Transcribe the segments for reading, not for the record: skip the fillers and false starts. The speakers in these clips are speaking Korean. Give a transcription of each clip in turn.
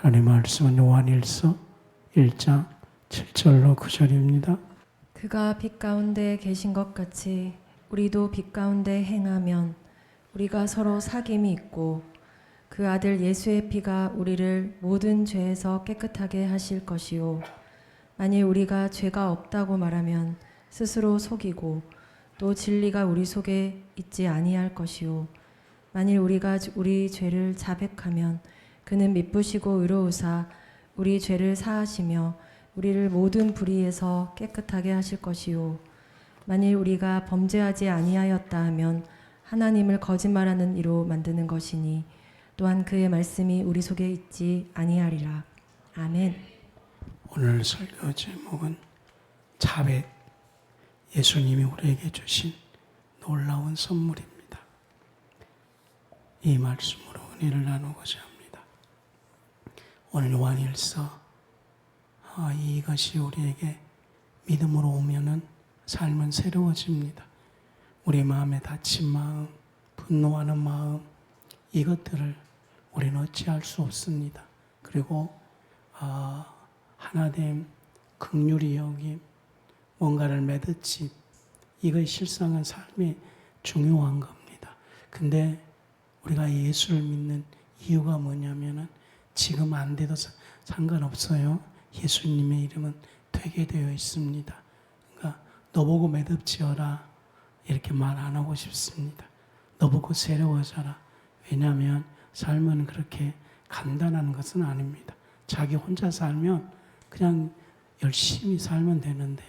하나님 말씀은 요한일서 1장 7절로 9절입니다. 그가 빛 가운데 계신 것 같이 우리도 빛 가운데 행하면 우리가 서로 사귐이 있고 그 아들 예수의 피가 우리를 모든 죄에서 깨끗하게 하실 것이요 만일 우리가 죄가 없다고 말하면 스스로 속이고 또 진리가 우리 속에 있지 아니할 것이요 만일 우리가 우리 죄를 자백하면 그는 미쁘시고 의로우사 우리 죄를 사하시며 우리를 모든 불의에서 깨끗하게 하실 것이요 만일 우리가 범죄하지 아니하였다 하면 하나님을 거짓말하는 이로 만드는 것이니 또한 그의 말씀이 우리 속에 있지 아니하리라. 아멘. 오늘 설교 제목은 자백, 예수님이 우리에게 주신 놀라운 선물입니다. 이 말씀으로 은혜를 나누고자 합니다. 오늘 요한일서 이것이 우리에게 믿음으로 오면은 삶은 새로워집니다. 우리 마음에 다친 마음, 분노하는 마음, 이것들을 우리는 어찌할 수 없습니다. 그리고 하나됨, 긍휼히 여김, 뭔가를 맺어짐, 이것이 실상은 삶이 중요한 겁니다. 근데 우리가 예수를 믿는 이유가 뭐냐면은 지금 안 돼도 상관없어요. 예수님의 이름은 되게 되어 있습니다. 그러니까 너보고 매듭지어라 이렇게 말 안 하고 싶습니다. 너보고 새로워져라. 왜냐하면 삶은 그렇게 간단한 것은 아닙니다. 자기 혼자 살면 그냥 열심히 살면 되는데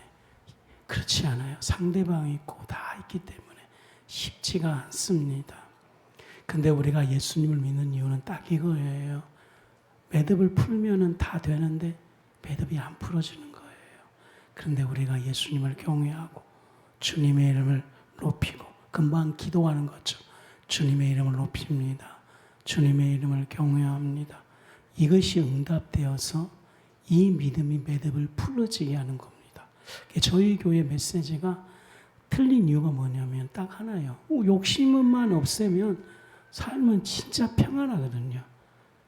그렇지 않아요. 상대방이 있고 다 있기 때문에 쉽지가 않습니다. 근데 우리가 예수님을 믿는 이유는 딱 이거예요. 매듭을 풀면은 다 되는데 매듭이 안 풀어지는 거예요. 그런데 우리가 예수님을 경외하고 주님의 이름을 높이고 금방 기도하는 거죠. 주님의 이름을 높입니다. 주님의 이름을 경외합니다. 이것이 응답되어서 이 믿음이 매듭을 풀어지게 하는 겁니다. 저희 교회 메시지가 틀린 이유가 뭐냐면 딱 하나예요. 욕심만 없애면 삶은 진짜 평안하거든요.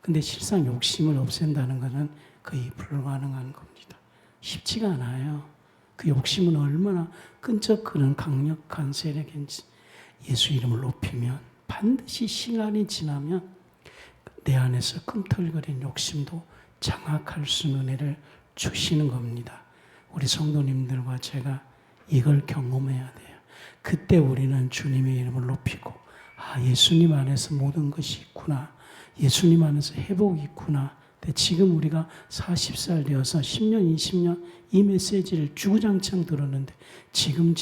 근데 실상 욕심을 없앤다는 것은 거의 불가능한 겁니다. 쉽지가 않아요. 그 욕심은 얼마나 끈적거리는 강력한 세력인지 예수 이름을 높이면 반드시 시간이 지나면 내 안에서 꿈틀거리는 욕심도 장악할 수 있는 은혜를 주시는 겁니다. 우리 성도님들과 제가 이걸 경험해야 돼요. 그때 우리는 주님의 이름을 높이고 예수님 안에서 모든 것이 있구나. 예수님 안에서 회복이 있구나. 근데 지금 우리가 40살 되어서 10년, 20년 이 메시지를 주구장창 들었는데 지금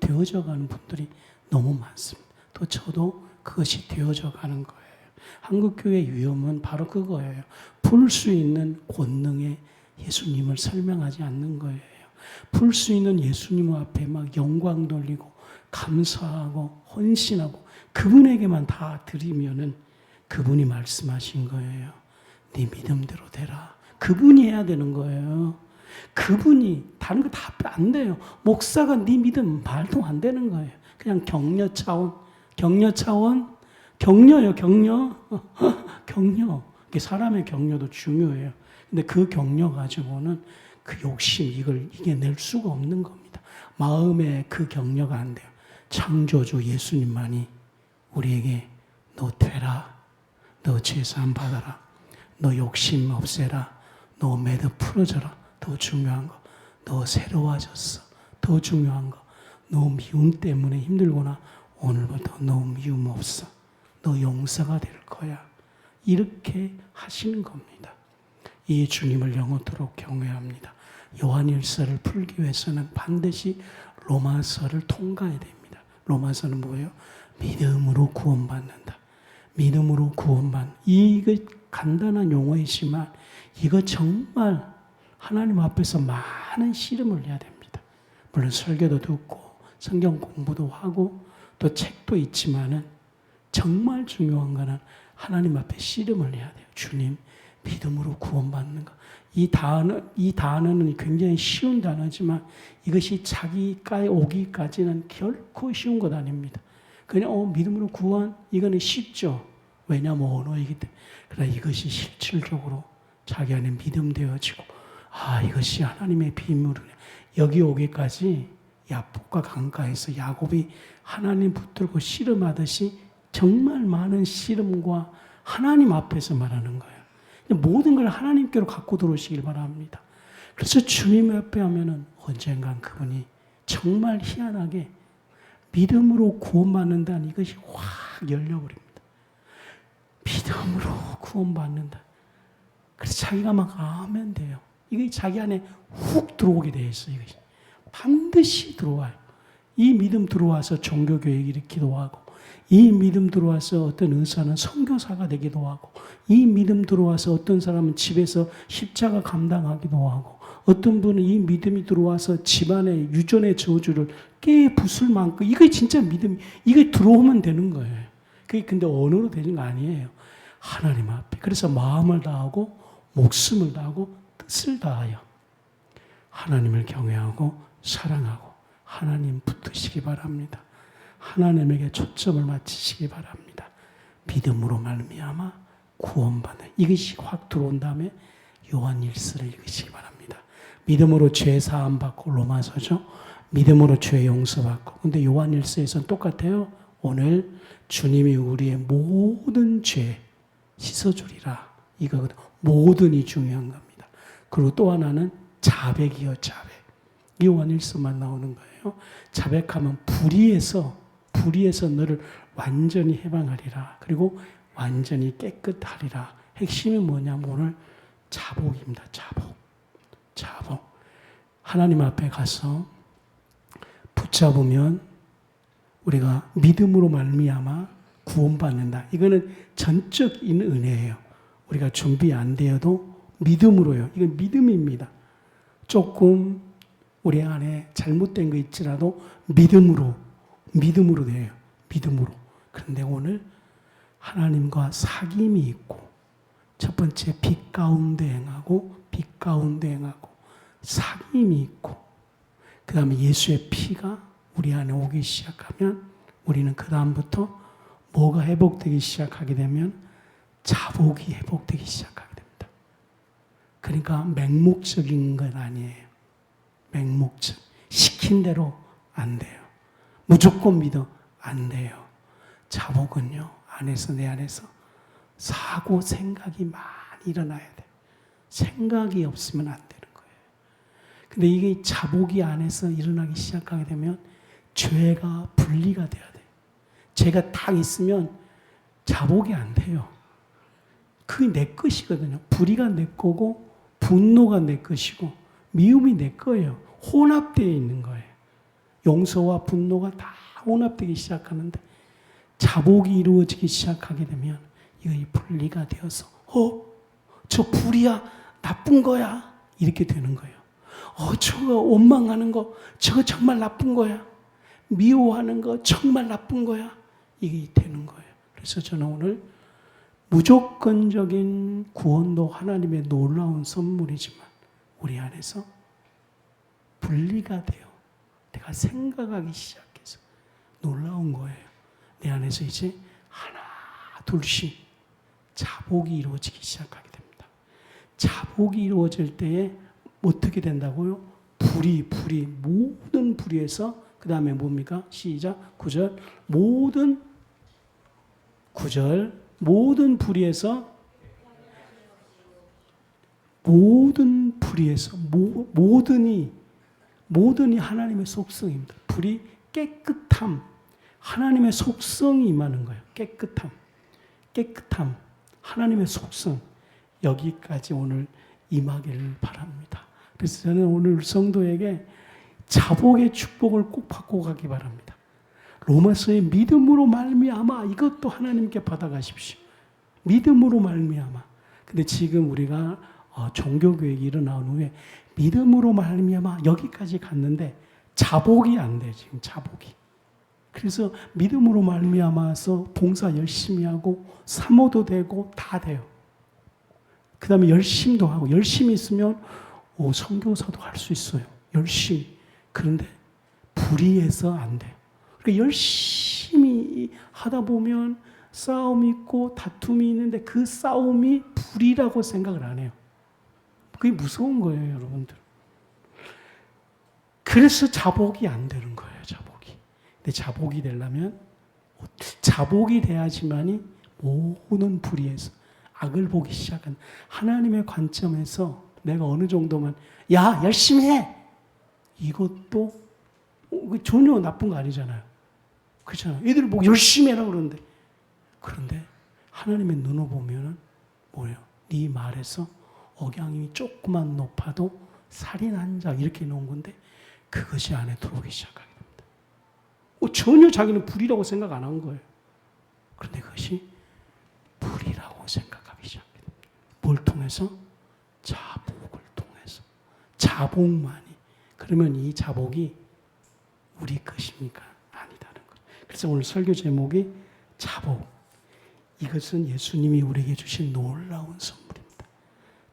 되어져가는 분들이 너무 많습니다. 또 저도 그것이 되어져 가는 거예요. 한국교회의 위험은 바로 그거예요. 풀 수 있는 권능에 예수님을 설명하지 않는 거예요. 풀 수 있는 예수님 앞에 막 영광 돌리고 감사하고 헌신하고 그분에게만 다 드리면은 그분이 말씀하신 거예요. 네 믿음대로 되라. 그분이 해야 되는 거예요. 그분이 다른 거 다 안 돼요. 목사가 네 믿음 말도 안 되는 거예요. 그냥 격려 차원, 격려요, 격려. 격려. 사람의 격려도 중요해요. 근데 그 격려 가지고는 그 욕심, 이걸 이겨낼 수가 없는 겁니다. 마음에 그 격려가 안 돼요. 창조주 예수님만이 우리에게 너 되라. 너 죄사함 받아라. 너 욕심 없애라. 너 매듭 풀어져라. 더 중요한 거. 너 새로워졌어. 더 중요한 거. 너 미움 때문에 힘들구나. 오늘부터 너 미움 없어. 너 용서가 될 거야. 이렇게 하시는 겁니다. 이 주님을 영원토록 경외합니다. 요한일서를 풀기 위해서는 반드시 로마서를 통과해야 됩니다. 로마서는 뭐예요? 믿음으로 구원받는다. 믿음으로 구원받는. 이거 간단한 용어이지만 이거 정말 하나님 앞에서 많은 씨름을 해야 됩니다. 물론 설교도 듣고 성경 공부도 하고 또 책도 있지만은 정말 중요한 거는 하나님 앞에 씨름을 해야 돼요. 주님, 믿음으로 구원받는 것. 이 단어는 굉장히 쉬운 단어지만 이것이 자기가에 오기까지는 결코 쉬운 것 아닙니다. 그냥 믿음으로 구원, 이거는 쉽죠. 왜냐하면 언어이기 때문에. 그러나 이것이 실질적으로 자기 안에 믿음 되어지고 이것이 하나님의 비밀이네. 여기 오기까지 야복과 강가에서 야곱이 하나님 붙들고 씨름하듯이 정말 많은 씨름과 하나님 앞에서 말하는 거예요. 모든 걸 하나님께로 갖고 들어오시길 바랍니다. 그래서 주님 앞에 하면은 언젠간 그분이 정말 희한하게 믿음으로 구원받는다는 이것이 확 열려버립니다. 믿음으로 구원받는다. 그래서 자기가 막 아멘 돼요. 이게 자기 안에 훅 들어오게 돼 있어요. 이것이 반드시 들어와요. 이 믿음 들어와서 종교교육 일으키기도 하고, 이 믿음 들어와서 어떤 의사는 선교사가 되기도 하고, 이 믿음 들어와서 어떤 사람은 집에서 십자가 감당하기도 하고, 어떤 분은 이 믿음이 들어와서 집안의 유전의 저주를 깨 부술 만큼, 이게 진짜 믿음이, 이게 들어오면 되는 거예요. 그게 근데 언어로 되는 거 아니에요. 하나님 앞에. 그래서 마음을 다하고 목숨을 다하고 뜻을 다하여 하나님을 경외하고 사랑하고 하나님 붙드시기 바랍니다. 하나님에게 초점을 맞추시기 바랍니다. 믿음으로 말미암아 구원받는 이것이 확 들어온 다음에 요한일서를 읽으시기 바랍니다. 믿음으로 죄 사함 받고 로마서죠. 믿음으로 죄 용서받고. 근데 요한일서에서는 똑같아요. 오늘 주님이 우리의 모든 죄 씻어주리라. 이거거든. 모든이 중요한 겁니다. 그리고 또 하나는 자백이요, 자백. 요한일서만 나오는 거예요. 자백하면 불의에서 너를 완전히 해방하리라. 그리고 완전히 깨끗하리라. 핵심이 뭐냐면 오늘 자복입니다. 자복. 하나님 앞에 가서 붙잡으면 우리가 믿음으로 말미암아 구원받는다. 이거는 전적인 은혜예요. 우리가 준비 안 되어도 믿음으로요. 이건 믿음입니다. 조금 우리 안에 잘못된 거 있지라도 믿음으로 돼요. 믿음으로. 그런데 오늘 하나님과 사귐이 있고 첫 번째 빛 가운데 행하고 사귐이 있고 그 다음에 예수의 피가 우리 안에 오기 시작하면 우리는 그 다음부터 뭐가 회복되기 시작하게 되면 자복이 회복되기 시작하게 됩니다. 그러니까 맹목적인 건 아니에요. 맹목적. 시킨 대로 안 돼요. 무조건 믿어 안 돼요. 자복은요. 내 안에서 사고 생각이 많이 일어나야 돼요. 생각이 없으면 안 되는 거예요. 근데 이게 자복이 안에서 일어나기 시작하게 되면 죄가 분리가 돼야 돼요. 죄가 딱 있으면 자복이 안 돼요. 그게 내 것이거든요. 불의가 내 거고 분노가 내 것이고 미움이 내 거예요. 혼합되어 있는 거예요. 용서와 분노가 다 혼합되기 시작하는데 자복이 이루어지기 시작하게 되면 이거 분리가 되어서 저 불이야 나쁜 거야 이렇게 되는 거예요. 저거 원망하는 거 저거 정말 나쁜 거야. 미워하는 거 정말 나쁜 거야. 이게 되는 거예요. 그래서 저는 오늘 무조건적인 구원도 하나님의 놀라운 선물이지만 우리 안에서 분리가 돼요. 내가 생각하기 시작해서 놀라운 거예요. 내 안에서 이제 하나 둘씩 자복이 이루어지기 시작하게 됩니다. 자복이 이루어질 때에 어떻게 된다고요? 불이 모든 불의에서 그 다음에 뭡니까? 시작 9절 모든 불의에서 모든이 하나님의 속성입니다. 불이 깨끗함 하나님의 속성이 임하는 거예요. 깨끗함 하나님의 속성 여기까지 오늘 임하기를 바랍니다. 그래서 저는 오늘 성도에게 자복의 축복을 꼭 받고 가기 바랍니다. 로마서의 믿음으로 말미암아 이것도 하나님께 받아가십시오. 믿음으로 말미암아. 근데 지금 우리가 종교교육이 일어나온 후에 믿음으로 말미암아 여기까지 갔는데 자복이 안 돼요. 지금 자복이. 그래서 믿음으로 말미암아서 봉사 열심히 하고 사모도 되고 다 돼요. 그 다음에 열심도 하고 열심히 있으면 선교사도 할 수 있어요. 열심히. 그런데 불의해서 안 돼요. 그러니까 열심히 하다 보면 싸움이 있고 다툼이 있는데 그 싸움이 불의라고 생각을 안 해요. 그게 무서운 거예요, 여러분들. 그래서 자복이 안 되는 거예요, 자복이. 근데 자복이 되려면, 자복이 돼야지만이 모든 불의에서 악을 보기 시작한 하나님의 관점에서 내가 어느 정도만, 야, 열심히 해! 이것도 전혀 나쁜 거 아니잖아요. 그렇잖아요. 애들 보고 열심히 해라 그러는데. 그런데 하나님의 눈을 보면은 뭐예요? 네 말에서 억양이 조금만 높아도 살인 한 자 이렇게 놓은 건데 그것이 안에 들어오기 시작하게 됩니다. 전혀 자기는 불이라고 생각 안 한 거예요. 그런데 그것이 불이라고 생각하기 시작해요. 뭘 통해서? 자복을 통해서. 자복만이. 그러면 이 자복이 우리 것입니까? 아니다는 거죠. 그래서 오늘 설교 제목이 자복. 이것은 예수님이 우리에게 주신 놀라운 선물입니다.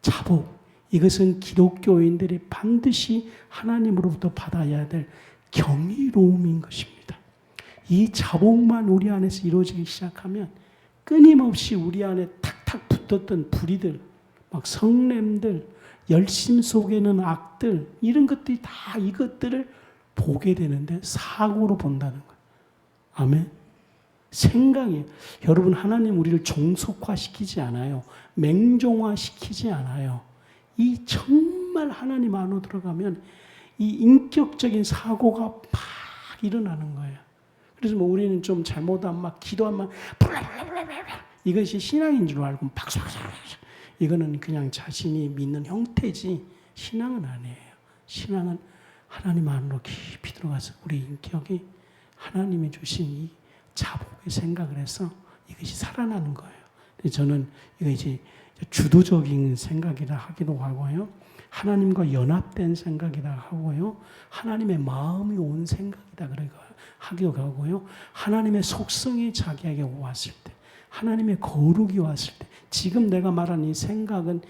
자복. 이것은 기독교인들이 반드시 하나님으로부터 받아야 될 경이로움인 것입니다. 이 자복만 우리 안에서 이루어지기 시작하면 끊임없이 우리 안에 탁탁 붙었던 불의들, 막 성냄들, 열심 속에는 악들, 이런 것들이 다 이것들을 보게 되는데 사고로 본다는 거예요. 아멘. 생각이에요. 여러분, 하나님 우리를 종속화시키지 않아요. 맹종화시키지 않아요. 이 정말 하나님 안으로 들어가면 이 인격적인 사고가 막 일어나는 거예요. 그래서 뭐 우리는 좀 잘못하면 막 기도하면 블라블라블라블라 이것이 신앙인 줄 알고 박수박수 이거는 그냥 자신이 믿는 형태지 신앙은 아니에요. 신앙은 하나님 안으로 깊이 들어가서 우리 인격이 하나님이 주신 이 자복의 생각을 해서 이것이 살아나는 거예요. 저는 이거 이제 주도적인 생각이라 하기도 하고요. 하나님과 연합된 생각이라 하고요. 하나님의 마음이 온 생각이다 하기도 하고요. 하나님의 속성이 자기에게 왔을 때, 하나님의 거룩이 왔을 때, 지금 내가 말한 이 생각은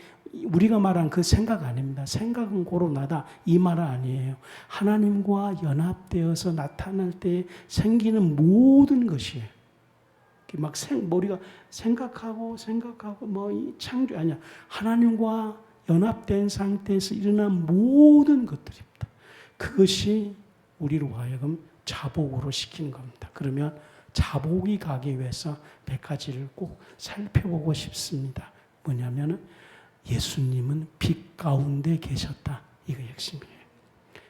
우리가 말한 그 생각 아닙니다. 생각은 고로 나다 이 말은 아니에요. 하나님과 연합되어서 나타날 때 생기는 모든 것이에요. 막 머리가 생각하고 뭐 이 창조 아니야. 하나님과 연합된 상태에서 일어난 모든 것들입니다. 그것이 우리로 하여금 자복으로 시키는 겁니다. 그러면 자복이 가기 위해서 몇 가지를 꼭 살펴보고 싶습니다. 뭐냐면은 예수님은 빛 가운데 계셨다. 이거 핵심이에요.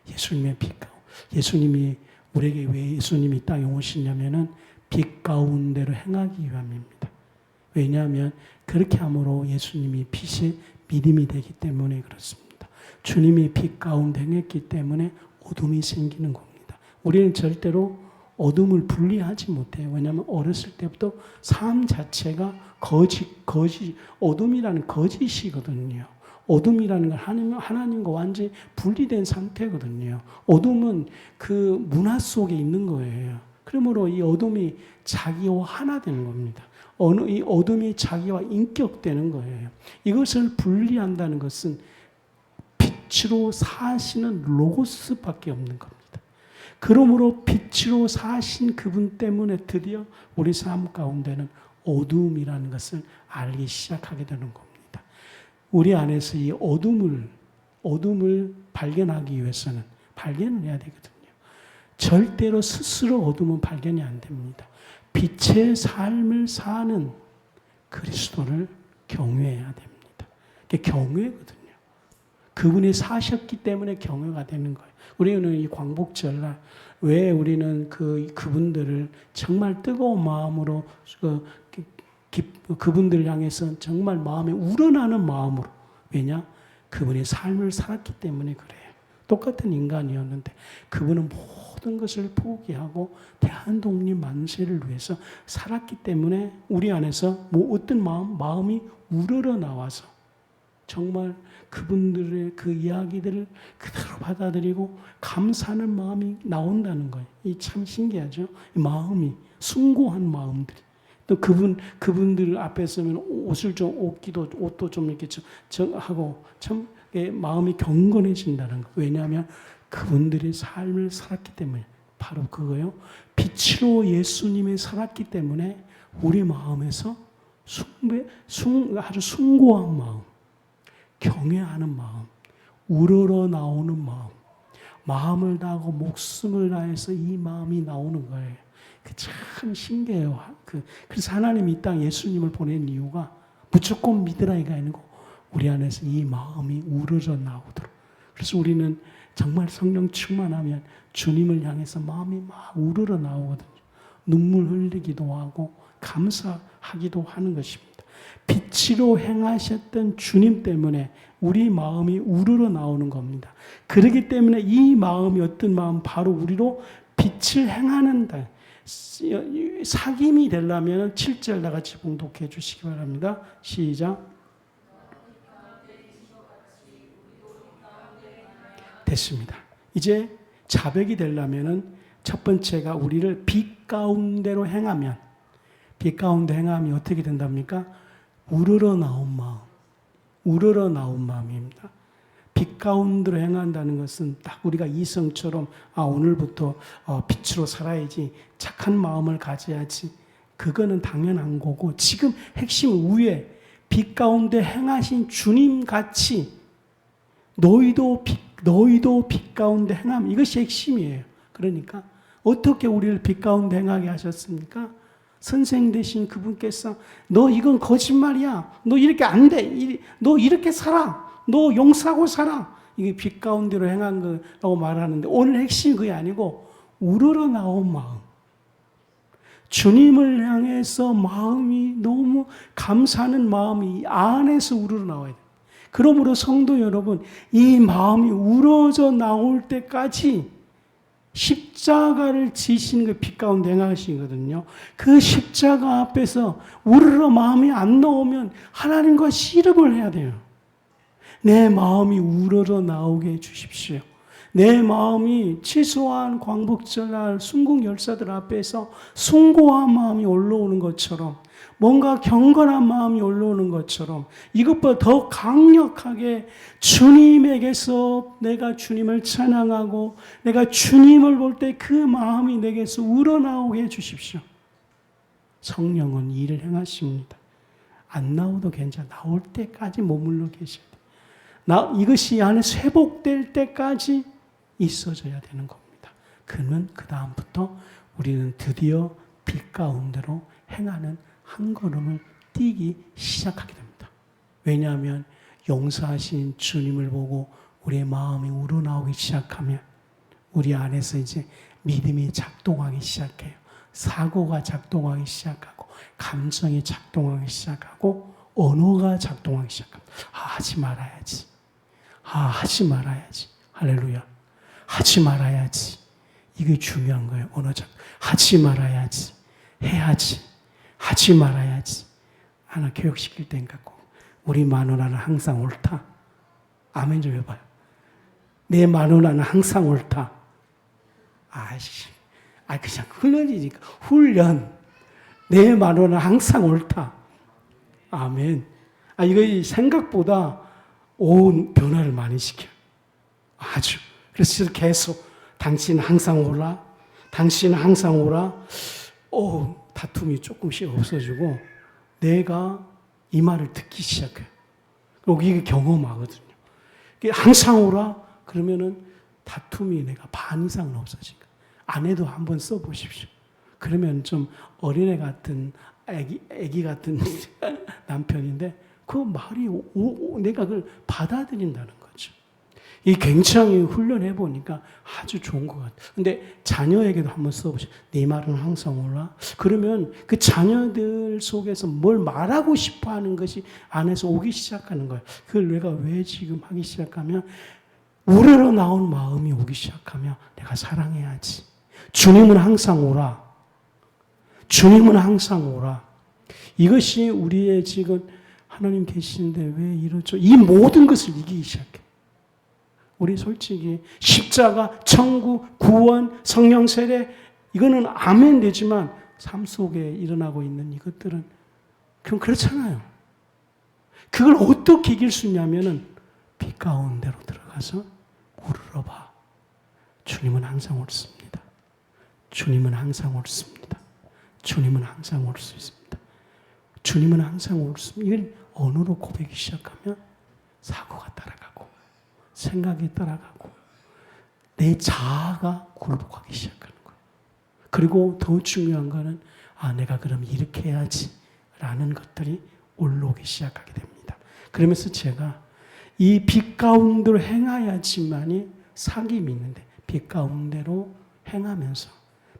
예수님의 빛 가운데. 예수님이 우리에게 왜 예수님이 이 땅에 오시냐면은 빛 가운데로 행하기 위함입니다. 왜냐하면 그렇게 함으로 예수님이 빛의 믿음이 되기 때문에 그렇습니다. 주님이 빛 가운데 행했기 때문에 어둠이 생기는 겁니다. 우리는 절대로 어둠을 분리하지 못해요. 왜냐하면 어렸을 때부터 삶 자체가 어둠이라는 거짓이거든요. 어둠이라는 건 하나님과 완전히 분리된 상태거든요. 어둠은 그 문화 속에 있는 거예요. 그러므로 이 어둠이 자기와 하나 되는 겁니다. 이 어둠이 자기와 인격되는 거예요. 이것을 분리한다는 것은 빛으로 사시는 로고스밖에 없는 겁니다. 그러므로 빛으로 사신 그분 때문에 드디어 우리 삶 가운데는 어둠이라는 것을 알기 시작하게 되는 겁니다. 우리 안에서 이 어둠을 발견하기 위해서는 발견을 해야 되거든요. 절대로 스스로 어둠은 발견이 안 됩니다. 빛의 삶을 사는 그리스도를 경외해야 됩니다. 그게 경외거든요. 그분이 사셨기 때문에 경외가 되는 거예요. 우리는 이 광복절날 왜 우리는 그분들을 정말 뜨거운 마음으로 그분들을 향해서 정말 마음에 우러나는 마음으로, 왜냐? 그분이 삶을 살았기 때문에 그래요. 똑같은 인간이었는데 그분은 모든 것을 포기하고 대한독립 만세를 위해서 살았기 때문에 우리 안에서 뭐 어떤 마음이 우러러 나와서 정말 그분들의 그 이야기들을 그대로 받아들이고 감사하는 마음이 나온다는 거예요. 이 참 신기하죠. 이 마음이 숭고한 마음들이. 또 그분들 앞에 서면 옷을 좀 옷도 좀 이렇게 하고 참 마음이 경건해진다는 거. 왜냐하면 그분들이 삶을 살았기 때문에. 바로 그거요. 빛으로 예수님이 살았기 때문에 우리 마음에서 아주 숭고한 마음, 경외하는 마음, 우러러 나오는 마음, 마음을 다하고 목숨을 다해서 이 마음이 나오는 거예요. 참 신기해요. 그래서 하나님이 이 땅 예수님을 보낸 이유가 무조건 믿으라이가 아니고 우리 안에서 이 마음이 우러러 나오도록. 그래서 우리는 정말 성령 충만하면 주님을 향해서 마음이 막 우러러 나오거든요. 눈물 흘리기도 하고 감사하기도 하는 것입니다. 빛으로 행하셨던 주님 때문에 우리 마음이 우러러 나오는 겁니다. 그렇기 때문에 이 마음이 어떤 마음? 바로 우리로 빛을 행하는 데 사귐이 되려면 7절 다 같이 봉독해 주시기 바랍니다. 시작. 됐습니다. 이제 자백이 되려면 첫 번째가 우리를 빛 가운데로 행하면, 빛 가운데 행함이 어떻게 된답니까? 우러러 나온 마음, 우러러 나온 마음입니다. 빛 가운데로 행한다는 것은 딱 우리가 이성처럼 오늘부터 빛으로 살아야지, 착한 마음을 가져야지, 그거는 당연한 거고, 지금 핵심 위에 빛 가운데 행하신 주님 같이 너희도 빛 가운데 행함, 이것이 핵심이에요. 그러니까 어떻게 우리를 빛 가운데 행하게 하셨습니까? 선생 되신 그분께서 너 이건 거짓말이야, 너 이렇게 안 돼, 너 이렇게 살아, 너 용서하고 살아, 이게 빛 가운데로 행한 거라고 말하는데, 오늘 핵심이 그게 아니고 우러러 나온 마음, 주님을 향해서 마음이 너무 감사하는 마음이 안에서 우러러 나와야 돼요. 그러므로 성도 여러분, 이 마음이 우러져 나올 때까지 십자가를 지시는 게 빛 가운데 행하시거든요. 그 십자가 앞에서 우러러 마음이 안 나오면 하나님과 씨름을 해야 돼요. 내 마음이 우러러 나오게 해 주십시오. 내 마음이 치수한 광복절날 순국 열사들 앞에서 숭고한 마음이 올라오는 것처럼, 뭔가 경건한 마음이 올라오는 것처럼, 이것보다 더 강력하게 주님에게서 내가 주님을 찬양하고 내가 주님을 볼 때 그 마음이 내게서 우러나오게 해주십시오. 성령은 일을 행하십니다. 안 나오도 괜찮아. 나올 때까지 머물러 계셔야 돼요. 이것이 안에서 회복될 때까지 있어져야 되는 겁니다. 그러면 그 다음부터 우리는 드디어 빛 가운데로 행하는 한 걸음을 뛰기 시작하게 됩니다. 왜냐하면 용서하신 주님을 보고 우리의 마음이 우러나오기 시작하면 우리 안에서 이제 믿음이 작동하기 시작해요. 사고가 작동하기 시작하고, 감정이 작동하기 시작하고, 언어가 작동하기 시작합니다. 하지 말아야지. 하지 말아야지. 할렐루야. 하지 말아야지. 이게 중요한 거예요. 언어적. 하지 말아야지. 해야지. 하지 말아야지. 하나 교육시킬 때니까 꼭 우리 마누라는 항상 옳다. 아멘 좀 해봐요. 내 마누라는 항상 옳다. 그냥 훈련이니까. 훈련. 내 마누라는 항상 옳다. 아멘. 이거 생각보다 온 변화를 많이 시켜요. 아주. 그래서 계속 당신은 항상 오라. 당신은 항상 오라. 다툼이 조금씩 없어지고 내가 이 말을 듣기 시작해요. 그리고 이게 경험하거든요. 항상 오라 그러면은 다툼이 내가 반 이상은 없어지니까. 아내도 한번 써보십시오. 그러면 좀 어린애 같은 애기 같은 남편인데 그 말이 내가 그걸 받아들인다는 거죠. 이 굉장히 훈련해 보니까 아주 좋은 것 같아요. 근데 자녀에게도 한번 써보세요. 네 말은 항상 옳아. 그러면 그 자녀들 속에서 뭘 말하고 싶어 하는 것이 안에서 오기 시작하는 거예요. 그걸 내가 왜 지금 하기 시작하면 우러러 나온 마음이 오기 시작하면 내가 사랑해야지. 주님은 항상 오라. 주님은 항상 오라. 이것이 우리의 지금 하나님 계시는데 왜 이러죠? 이 모든 것을 이기기 시작해. 우리 솔직히 십자가, 천국, 구원, 성령 세례 이거는 아멘 되지만 삶 속에 일어나고 있는 이것들은 그럼 그렇잖아요. 그걸 어떻게 이길 수 있냐면은 빛 가운데로 들어가서 우러러봐. 주님은 항상 옳습니다. 주님은 항상 옳습니다. 주님은 항상 올 수 있습니다. 주님은 항상 옳습니다. 이걸 언어로 고백하기 시작하면 사고가 따라가고 생각이 따라가고 내 자아가 굴복하기 시작하는 거예요. 그리고 더 중요한 거는 내가 그럼 이렇게 해야지 라는 것들이 올라오기 시작하게 됩니다. 그러면서 제가 이 빛 가운데로 행하야지만이 사귐이 있는데 빛 가운데로 행하면서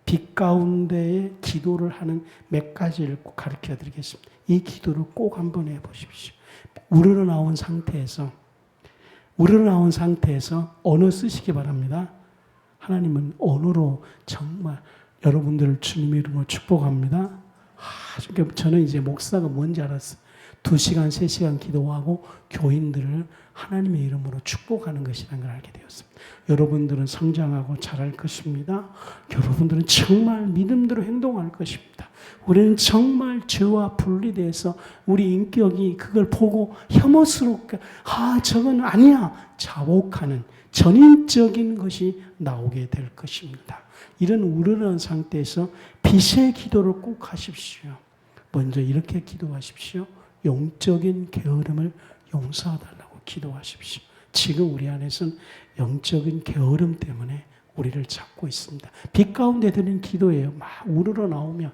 빛 가운데에 기도를 하는 몇 가지를 꼭 가르쳐 드리겠습니다. 이 기도를 꼭 한번 해보십시오. 우러나온 상태에서 언어 쓰시기 바랍니다. 하나님은 언어로 정말 여러분들을 주님의 이름으로 축복합니다. 저는 이제 목사가 뭔지 알았어요. 2시간, 3시간 기도하고 교인들을 하나님의 이름으로 축복하는 것이라는 걸 알게 되었습니다. 여러분들은 성장하고 자랄 것입니다. 여러분들은 정말 믿음대로 행동할 것입니다. 우리는 정말 죄와 분리돼서 우리 인격이 그걸 보고 혐오스럽게 저건 아니야 자복하는 전인적인 것이 나오게 될 것입니다. 이런 우러난 상태에서 빛의 기도를 꼭 하십시오. 먼저 이렇게 기도하십시오. 영적인 게으름을 용서하달라고 기도하십시오. 지금 우리 안에서는 영적인 게으름 때문에 우리를 잡고 있습니다. 빛 가운데 드는 기도예요. 막 우러러 나오면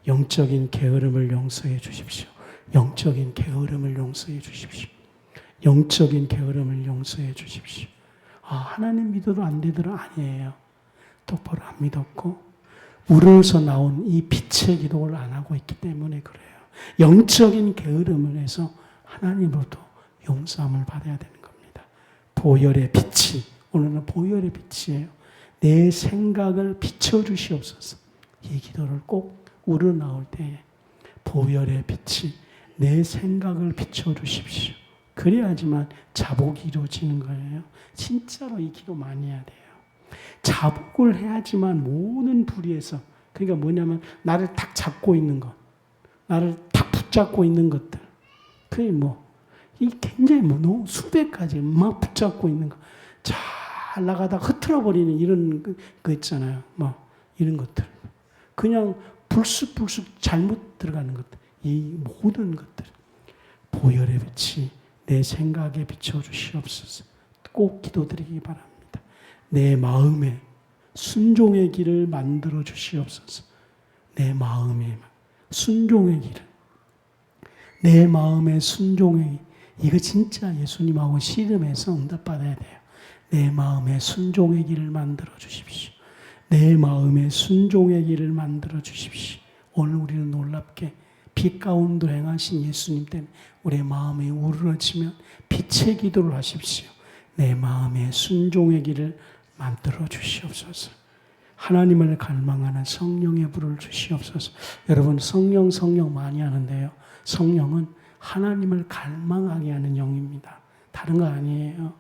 영적인 게으름을 용서해 주십시오. 영적인 게으름을 용서해 주십시오. 영적인 게으름을 용서해 주십시오. 하나님 믿어도 안 되더라 아니에요. 똑바로 안 믿었고 우러러서 나온 이 빛의 기도를 안 하고 있기 때문에 그래요. 영적인 게으름을 해서 하나님으로부터 용서함을 받아야 되는 겁니다. 보혈의 빛이 오늘은 보혈의 빛이에요. 내 생각을 비춰주시옵소서. 이 기도를 꼭 우러나올 때에 보혈의 빛이 내 생각을 비춰주십시오. 그래야지만 자복이 이루어지는 거예요. 진짜로 이 기도 많이 해야 돼요. 자복을 해야지만 모든 불의에서 그러니까 뭐냐면 나를 탁 잡고 있는 것 나를 탁 붙잡고 있는 것들 그게 이 굉장히 너무 수백 가지 막 붙잡고 있는 거 잘 나가다 흐트러버리는 이런 거 있잖아요. 이런 것들 그냥 불쑥불쑥 잘못 들어가는 것들 이 모든 것들 보혈의 빛이 내 생각에 비춰주시옵소서. 꼭 기도드리기 바랍니다. 내 마음에 순종의 길을 만들어 주시옵소서. 내 마음에 순종의 길을 내 마음의 순종의 길. 이거 진짜 예수님하고 씨름해서 응답받아야 돼요. 내 마음의 순종의 길을 만들어 주십시오. 내 마음의 순종의 길을 만들어 주십시오. 오늘 우리는 놀랍게 빛 가운데 행하신 예수님 때문에 우리의 마음이 우러러지면 빛의 기도를 하십시오. 내 마음의 순종의 길을 만들어 주시옵소서. 하나님을 갈망하는 성령의 불을 주시옵소서. 여러분 성령 많이 하는데요. 성령은 하나님을 갈망하게 하는 영입니다. 다른 거 아니에요.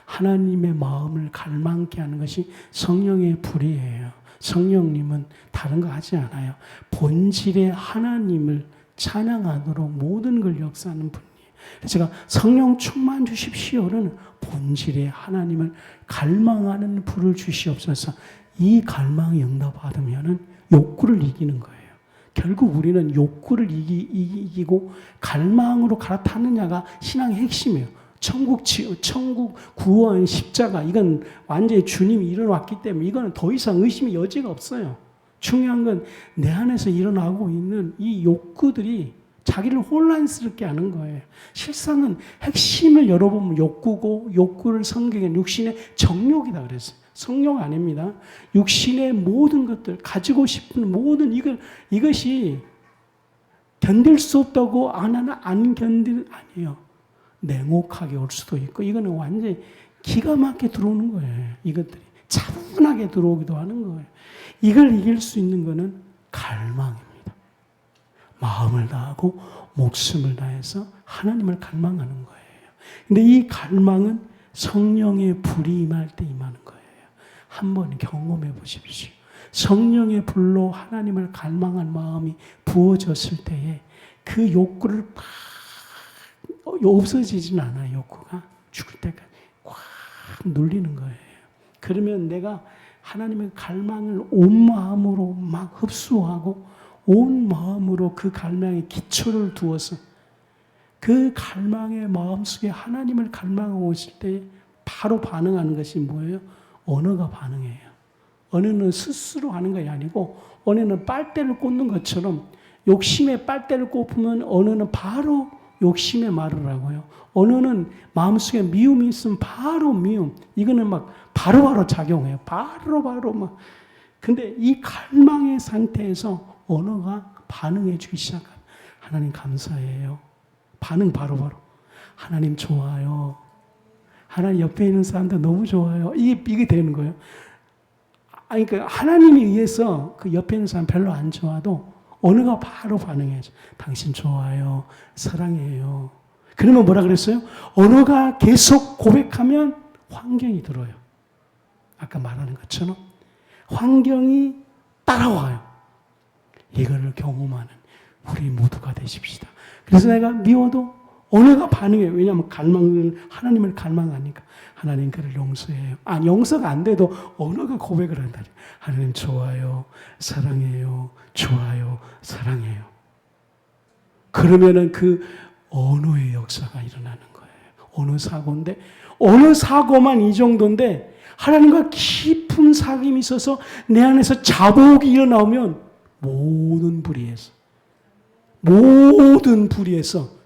하나님의 마음을 갈망케 하는 것이 성령의 불이에요. 성령님은 다른 거 하지 않아요. 본질의 하나님을 찬양하도록 모든 걸 역사하는 분이에요. 제가 성령 충만 주십시오는 본질의 하나님을 갈망하는 불을 주시옵소서. 이 갈망이 응답받으면 욕구를 이기는 거예요. 결국 우리는 욕구를 이기고 갈망으로 갈아타느냐가 신앙의 핵심이에요. 천국 구원 십자가 이건 완전히 주님이 일어났기 때문에 이거는 더 이상 의심의 여지가 없어요. 중요한 건 내 안에서 일어나고 있는 이 욕구들이 자기를 혼란스럽게 하는 거예요. 실상은 핵심을 열어보면 욕구고 욕구를 성경에 육신의 정욕이다 그랬어요. 성령 아닙니다. 육신의 모든 것들 가지고 싶은 모든 이것이 견딜 수 없다고 안 견딜 아니에요. 냉혹하게 올 수도 있고 이거는 완전히 기가 막히게 들어오는 거예요. 이것들이 차분하게 들어오기도 하는 거예요. 이걸 이길 수 있는 거는 갈망입니다. 마음을 다하고 목숨을 다해서 하나님을 갈망하는 거예요. 근데 이 갈망은 성령의 불이 임할 때 임하는 거예요. 한번 경험해 보십시오. 성령의 불로 하나님을 갈망한 마음이 부어졌을 때에 그 욕구를 막 없어지진 않아요. 욕구가 죽을 때까지 꽉 눌리는 거예요. 그러면 내가 하나님의 갈망을 온 마음으로 막 흡수하고 온 마음으로 그 갈망에 기초를 두어서 그 갈망의 마음속에 하나님을 갈망하고 있을 때 바로 반응하는 것이 뭐예요? 언어가 반응해요. 언어는 스스로 하는 것이 아니고 언어는 빨대를 꽂는 것처럼 욕심에 빨대를 꽂으면 언어는 바로 욕심의 말을 하고요. 언어는 마음속에 미움이 있으면 바로 미움. 이거는 막 바로바로 작용해요. 바로바로 막. 근데 이 갈망의 상태에서 언어가 반응해 주기 시작합니다. 하나님 감사해요. 반응 바로바로. 하나님 좋아요. 하나님 옆에 있는 사람들 너무 좋아요. 이게 되는 거예요. 아니, 그러니까 하나님에 의해서 그 옆에 있는 사람 별로 안 좋아도 언어가 바로 반응해야죠. 당신 좋아요. 사랑해요. 그러면 뭐라 그랬어요? 언어가 계속 고백하면 환경이 들어요. 아까 말하는 것처럼 환경이 따라와요. 이거를 경험하는 우리 모두가 되십시다. 그래서 내가 미워도 언어가 반응해요. 왜냐하면 하나님을 갈망하니까. 하나님 그를 용서해요. 용서가 안 돼도 언어가 고백을 한다. 하나님 좋아요. 사랑해요. 좋아요. 사랑해요. 그러면은 그 언어의 역사가 일어나는 거예요. 언어 사고인데, 언어 사고만 이 정도인데, 하나님과 깊은 사귐이 있어서 내 안에서 자복이 일어나오면 모든 불의에서,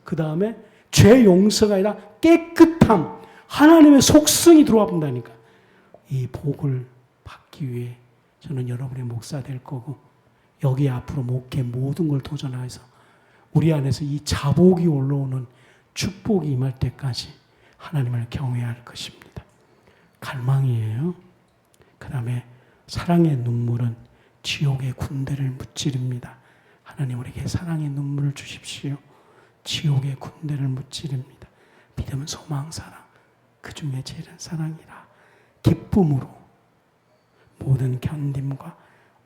그 다음에 죄 용서가 아니라 깨끗함, 하나님의 속성이 들어와 본다니까. 이 복을 받기 위해 저는 여러분의 목사 될 거고, 여기 앞으로 목회 모든 걸 도전해서 우리 안에서 이 자복이 올라오는 축복이 임할 때까지 하나님을 경외해야 할 것입니다. 갈망이에요. 그 다음에 사랑의 눈물은 지옥의 군대를 무찌릅니다. 하나님 우리에게 사랑의 눈물을 주십시오. 지옥의 군대를 무찌릅니다. 믿음, 소망, 사랑, 그 중에 제일은 사랑이라. 기쁨으로 모든 견딤과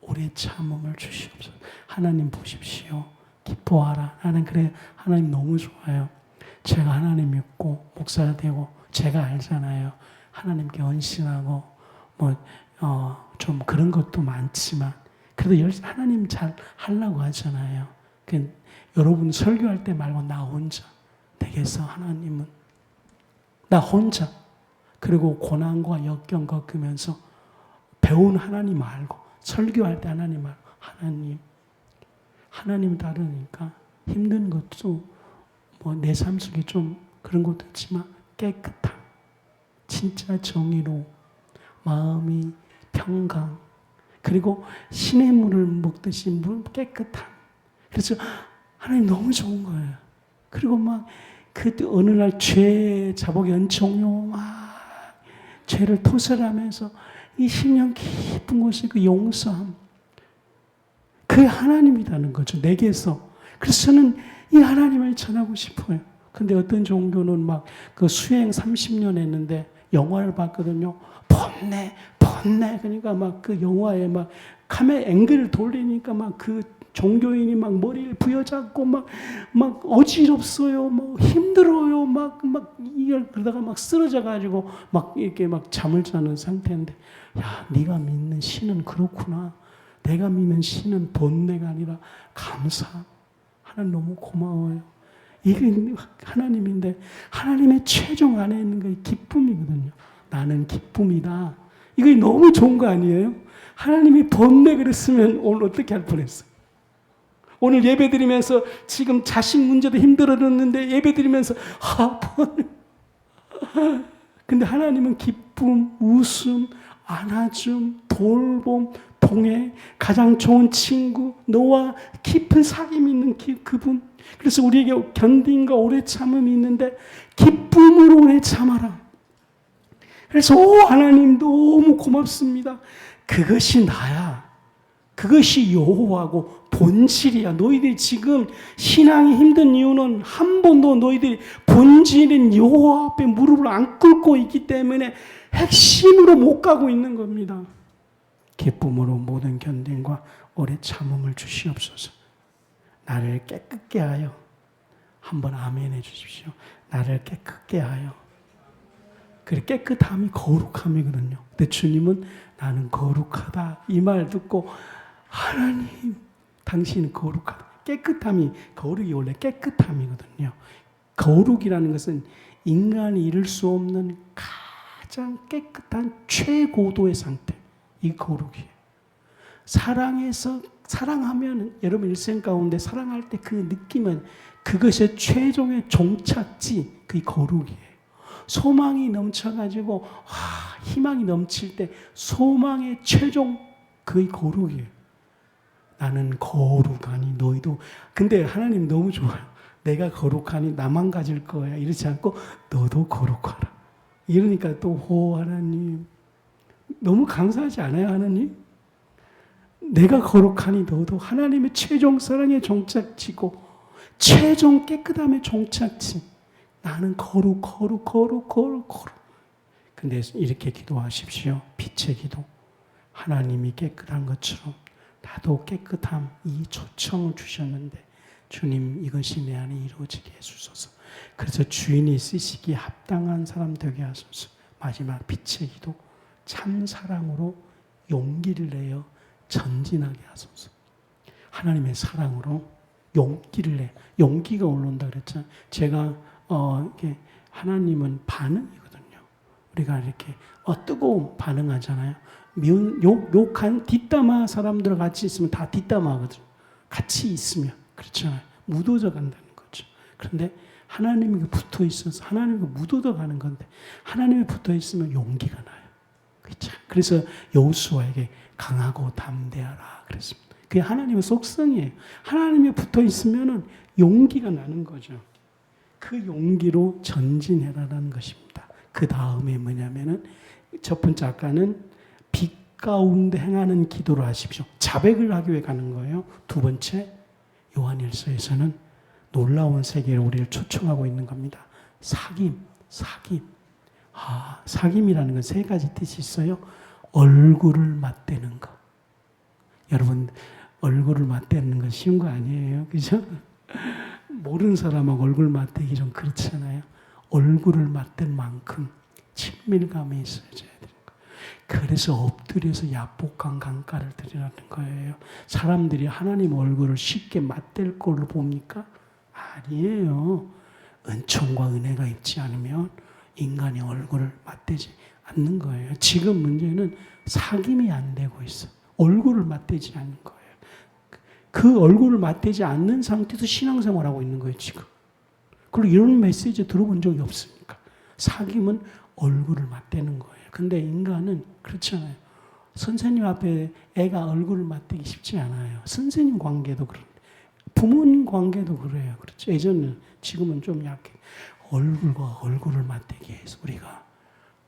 오래 참음을 주시옵소서. 하나님 보십시오. 기뻐하라. 나는 그래, 하나님 너무 좋아요. 제가 하나님 믿고 목사 되고 제가 알잖아요. 하나님께 헌신하고 좀 그런 것도 많지만 그래도 하나님 잘 하려고 하잖아요. 여러분 설교할 때 말고 나 혼자 되겠어. 하나님은 나 혼자. 그리고 고난과 역경 겪으면서 배운 하나님 알고 설교할 때 하나님 알고 하나님 다르니까 힘든 것도 내 삶 속에 좀 그런 것도 있지만 깨끗함, 진짜 정의로 마음이 평강, 그리고 신의 물을 먹듯이 물 깨끗함. 그래서 하나님 너무 좋은 거예요. 그리고 그때 어느 날 죄 자복의 은총요 죄를 토설하면서 이 심령 깊은 곳에 그 용서함, 그 하나님이라는 거죠. 내게서. 그래서 저는 이 하나님을 전하고 싶어요. 근데 어떤 종교는 그 수행 30년 했는데 영화를 봤거든요. 번뇌. 그러니까 그 영화에 카메라 앵글을 돌리니까 그 종교인이 머리를 부여잡고 어지럽어요. 힘들어요. 그러다가 쓰러져가지고 이렇게 잠을 자는 상태인데, 야, 네가 믿는 신은 그렇구나. 내가 믿는 신은 번뇌가 아니라 감사. 하나님 너무 고마워요. 이게 하나님인데 하나님의 최종 안에 있는 게 기쁨이거든요. 나는 기쁨이다. 이거 너무 좋은 거 아니에요? 하나님이 번뇌 그랬으면 오늘 어떻게 할 뻔했어요? 오늘 예배 드리면서 지금 자식 문제도 힘들어졌는데 예배 드리면서 번뇌. 근데 하나님은 기쁨, 웃음, 안아줌, 돌봄, 동해, 가장 좋은 친구, 너와 깊은 사귐이 있는 그분. 그래서 우리에게 견딘과 오래 참음이 있는데 기쁨으로 오래 참아라. 그래서 하나님 너무 고맙습니다. 그것이 나야. 그것이 여호와고 본질이야. 너희들이 지금 신앙이 힘든 이유는 한 번도 너희들이 본질인 여호와 앞에 무릎을 안 꿇고 있기 때문에 핵심으로 못 가고 있는 겁니다. 기쁨으로 모든 견딘과 오래 참음을 주시옵소서. 나를 깨끗게 하여, 한번 아멘 해주십시오. 나를 깨끗게 하여. 그래, 깨끗함이 거룩함이거든요. 근데 주님은 나는 거룩하다 이 말 듣고 하나님 당신은 거룩하다. 깨끗함이, 거룩이 원래 깨끗함이거든요. 거룩이라는 것은 인간이 이룰 수 없는 가장 깨끗한 최고도의 상태. 이 거룩이에요. 사랑하면 여러분 일생 가운데 사랑할 때 그 느낌은 그것의 최종의 종착지, 그게 거룩이에요. 소망이 넘쳐가지고 희망이 넘칠 때 소망의 최종, 그게 거룩이에요. 나는 거룩하니 너희도. 근데 하나님 너무 좋아요. 내가 거룩하니 나만 가질 거야 이러지 않고 너도 거룩하라. 이러니까 또 하나님 너무 감사하지 않아요? 하나님? 내가 거룩하니 너도. 하나님의 최종 사랑의 종착지고 최종 깨끗함의 종착지. 나는 거룩. 근데 이렇게 기도하십시오. 빛의 기도. 하나님이 깨끗한 것처럼 나도 깨끗함, 이 초청을 주셨는데 주님, 이것이 내 안에 이루어지게 해주소서. 그래서 주인이 쓰시기에 합당한 사람 되게 하소서. 마지막 빛의 기도. 참 사랑으로 용기를 내어 전진하게 하소서. 하나님의 사랑으로 용기를 내. 용기가 올라온다 그랬잖아요. 제가 이렇게 하나님은 반응이거든요. 우리가 이렇게 뜨거운 반응하잖아요. 욕한 뒷담화 사람들 같이 있으면 다 뒷담화거든요. 같이 있으면 그렇잖아요. 묻어져 간다는 거죠. 그런데 하나님이 붙어 있어서 하나님과 묻어져 가는 건데 하나님이 붙어 있으면 용기가 나요. 그렇죠. 그래서 여호수아에게 강하고 담대하라 그랬습니다. 그게 하나님의 속성이에요. 하나님이 붙어 있으면은 용기가 나는 거죠. 그 용기로 전진해라라는 것입니다. 그 다음에 뭐냐면은 첫 번째 아까는 빛 가운데 행하는 기도를 하십시오. 자백을 하기 위해 가는 거예요. 두 번째 요한일서에서는 놀라운 세계로 우리를 초청하고 있는 겁니다. 사귐. 사귐이라는 건 세 가지 뜻이 있어요. 얼굴을 맞대는 거. 여러분, 얼굴을 맞대는 건 쉬운 거 아니에요. 그죠? 모르는 사람하고 얼굴 맞대기 좀 그렇잖아요. 얼굴을 맞댈 만큼 친밀감이 있어야 되는 거. 그래서 엎드려서 야복한 강가를 드리라는 거예요. 사람들이 하나님 얼굴을 쉽게 맞댈 걸로 봅니까? 아니에요. 은총과 은혜가 있지 않으면 인간의 얼굴을 맞대지 않는 거예요. 지금 문제는 사귐이 안 되고 있어. 얼굴을 맞대지 않는 거예요. 그 얼굴을 맞대지 않는 상태에서 신앙생활하고 있는 거예요, 지금. 그리고 이런 메시지 들어본 적이 없습니까? 사귐은 얼굴을 맞대는 거예요. 근데 인간은 그렇잖아요. 선생님 앞에 애가 얼굴을 맞대기 쉽지 않아요. 선생님 관계도 그런데. 부모님 관계도 그래요. 그렇죠. 예전은, 지금은 좀 약해. 얼굴과 얼굴을 맞대기 위해서 우리가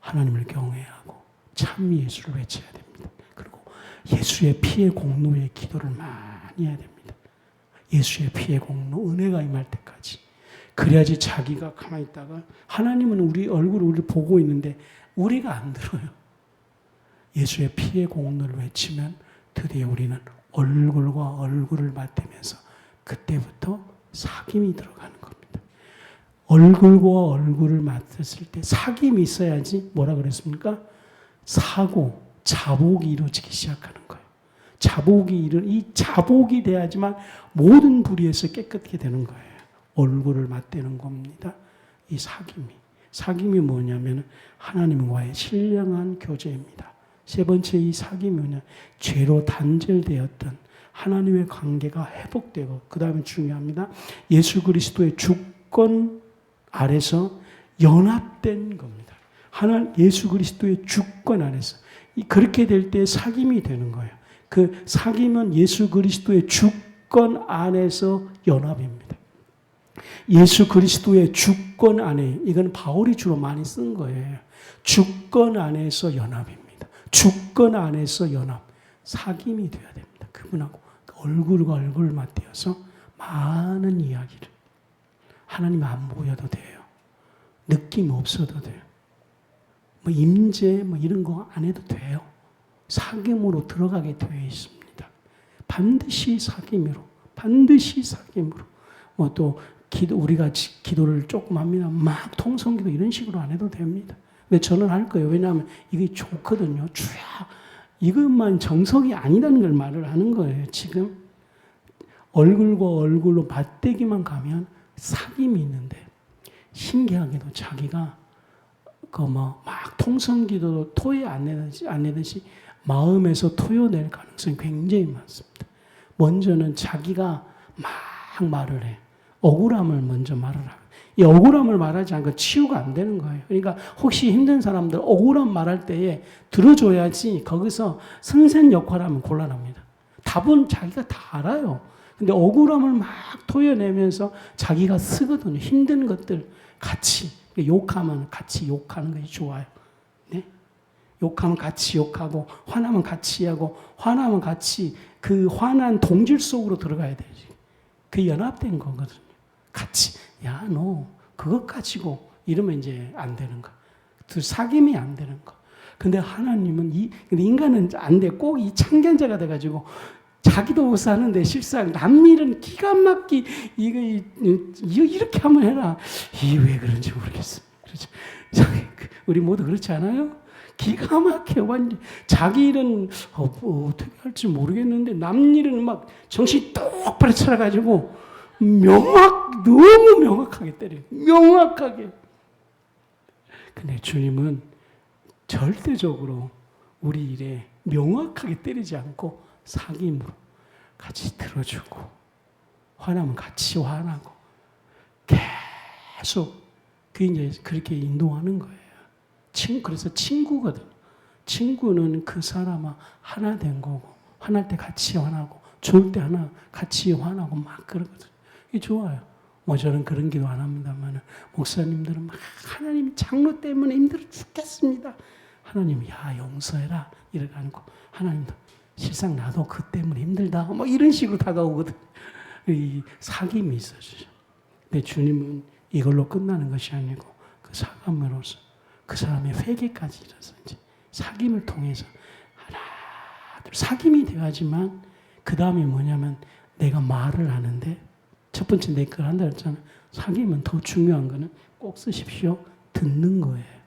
하나님을 경외하고 참 예수를 외쳐야 됩니다. 그리고 예수의 피의 공로의 기도를 많이 해야 됩니다. 예수의 피의 공로, 은혜가 임할 때까지. 그래야지 자기가 가만히 있다가 하나님은 우리 얼굴을 우리 보고 있는데 우리가 안 들어요. 예수의 피의 공로를 외치면 드디어 우리는 얼굴과 얼굴을 맞대면서 그때부터 사귐이 들어가는 겁니다. 얼굴과 얼굴을 맞았을 때 사귐이 있어야지 뭐라 그랬습니까? 사고, 자복이 이루어지기 시작하는 거예요. 이 자복이 돼야지만 모든 불의에서 깨끗게 되는 거예요. 얼굴을 맞대는 겁니다. 이 사귐이 뭐냐면 하나님과의 신령한 교제입니다. 세 번째 이 사귐이 뭐냐? 죄로 단절되었던 하나님의 관계가 회복되고, 그 다음에 중요합니다. 예수 그리스도의 주권 아래서 연합된 겁니다. 예수 그리스도의 주권 아래서. 그렇게 될 때 사귐이 되는 거예요. 그 사귐은 예수 그리스도의 주권 안에서 연합입니다. 예수 그리스도의 주권 안에, 이건 바울이 주로 많이 쓴 거예요. 주권 안에서 연합입니다. 주권 안에서 연합. 사귐이 되어야 됩니다. 그분하고 얼굴과 얼굴을 맞대어서 많은 이야기를. 하나님 안 보여도 돼요. 느낌 없어도 돼요. 임재 이런 거 안 해도 돼요. 사귐으로 들어가게 되어 있습니다. 반드시 사귐으로. 또 우리가 기도를 조금 합니다. 막 통성기도 이런 식으로 안 해도 됩니다. 근데 저는 할 거예요. 왜냐하면 이게 좋거든요. 주야. 이것만 정석이 아니라는 걸 말을 하는 거예요. 지금 얼굴과 얼굴로 맞대기만 가면 사귐이 있는데 신기하게도 자기가 그 뭐 막 통성기도로 토해 안 내듯이 마음에서 토해낼 가능성이 굉장히 많습니다. 먼저는 자기가 막 말을 해. 억울함을 먼저 말을 하고. 이 억울함을 말하지 않고 치유가 안 되는 거예요. 그러니까 혹시 힘든 사람들 억울함 말할 때에 들어줘야지 거기서 선생 역할을 하면 곤란합니다. 답은 자기가 다 알아요. 근데 억울함을 막 토해내면서 자기가 쓰거든요. 힘든 것들 같이. 욕하면 같이 욕하는 것이 좋아요. 네? 욕하면 같이 욕하고, 화나면 같이 하고, 화나면 같이 그 화난 동질 속으로 들어가야 되지. 그 연합된 거거든요. 같이. 야, 너 그것 가지고 이러면 이제 안 되는 거. 사귐이 안 되는 거. 근데 하나님은 근데 인간은 안 돼. 꼭 이 참견자가 돼가지고 자기도 못 사는데 실상 남 일은 기가 막히 이거 이렇게 한번 해라. 이게 왜 그런지 모르겠어. 그렇죠? 우리 모두 그렇지 않아요? 기가 막혀 완전 자기 일은 어떻게 할지 모르겠는데 남 일은 막 정신 똑바로 차려가지고 너무 명확하게 때려요. 명확하게. 근데 주님은 절대적으로 우리 일에 명확하게 때리지 않고 사귐으로 같이 들어주고 화나면 같이 화나고 계속 그 이제 그렇게 인도하는 거예요. 그래서 친구거든요. 친구는 그 사람과 하나 된 거고 화날 때 같이 화나고 좋을 때 하나 같이 화나고 막 그러거든요. 이게 좋아요. 뭐 저는 그런 기도 안 합니다만 목사님들은 막 하나님 장로 때문에 힘들어 죽겠습니다. 하나님 야 용서해라 이렇게 하는 거 하나님도 실상 나도 그 때문에 힘들다 뭐 이런 식으로 다가오거든. 이 사귐이 있어지죠. 근데 주님은 이걸로 끝나는 것이 아니고 그 사귐으로서 그 사람의 회개까지 이뤄서 이제 사귐을 통해서 하나 둘 사귐이 돼야지만 그 다음이 뭐냐면 내가 말을 하는데 첫 번째 내 걸 한다 그랬잖아. 사귐은 더 중요한 거는 꼭 쓰십시오. 듣는 거예요.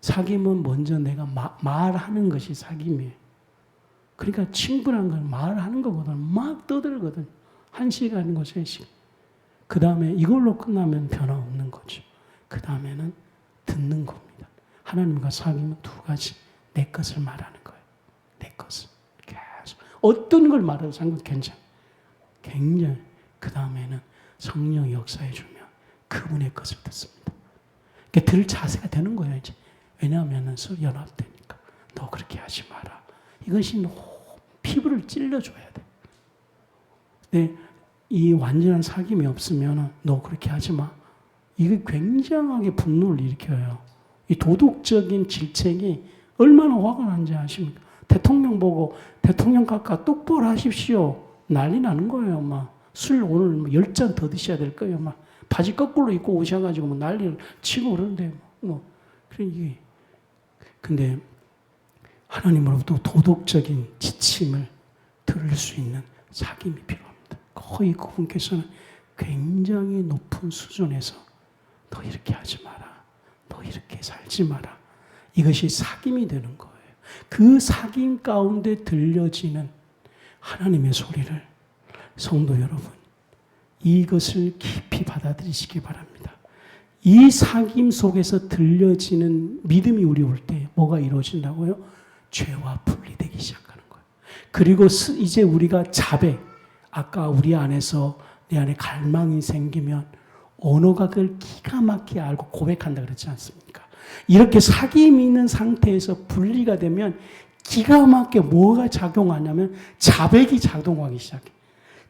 사귐은 먼저 내가 말하는 것이 사귐이에요. 그러니까 친구란 건 말하는 것보다는 막 떠들거든. 1시간이고 3시간. 그 다음에 이걸로 끝나면 변화 없는 거죠. 그 다음에는 듣는 겁니다. 하나님과 사귐은 두 가지. 내 것을 말하는 거예요. 내 것을. 계속. 어떤 걸 말해도 상관 괜찮아. 굉장히. 그 다음에는 성령이 역사해 주면 그분의 것을 듣습니다. 그러니까 들 자세가 되는 거예요, 이제. 왜냐하면 연합되니까. 너 그렇게 하지 마라. 이것이 피부를 찔러줘야 돼. 근데 이 완전한 사귐이 없으면 너 그렇게 하지 마. 이게 굉장하게 분노를 일으켜요. 이 도덕적인 질책이 얼마나 화가 나는지 아십니까? 대통령 보고 대통령 깎아 똑바로 하십시오. 난리 나는 거예요. 막 술 오늘 10잔 더 드셔야 될 거예요. 막 바지 거꾸로 입고 오셔가지고 뭐 난리를 치고 그러는데 뭐 그런 이게 근데 하나님으로부터 도덕적인 지침을 들을 수 있는 사귐이 필요합니다. 거의 그분께서는 굉장히 높은 수준에서 너 이렇게 하지 마라. 너 이렇게 살지 마라. 이것이 사귐이 되는 거예요. 그 사귐 가운데 들려지는 하나님의 소리를 성도 여러분 이것을 깊이 받아들이시기 바랍니다. 이 사귐 속에서 들려지는 믿음이 우리 올 때 뭐가 이루어진다고요? 죄와 분리되기 시작하는 거예요. 그리고 이제 우리가 자백, 아까 우리 안에서 내 안에 갈망이 생기면 언어가 그걸 기가 막히게 알고 고백한다 그랬지 않습니까? 이렇게 사귐이 있는 상태에서 분리가 되면 기가 막히게 뭐가 작용하냐면 자백이 작동하기 시작해.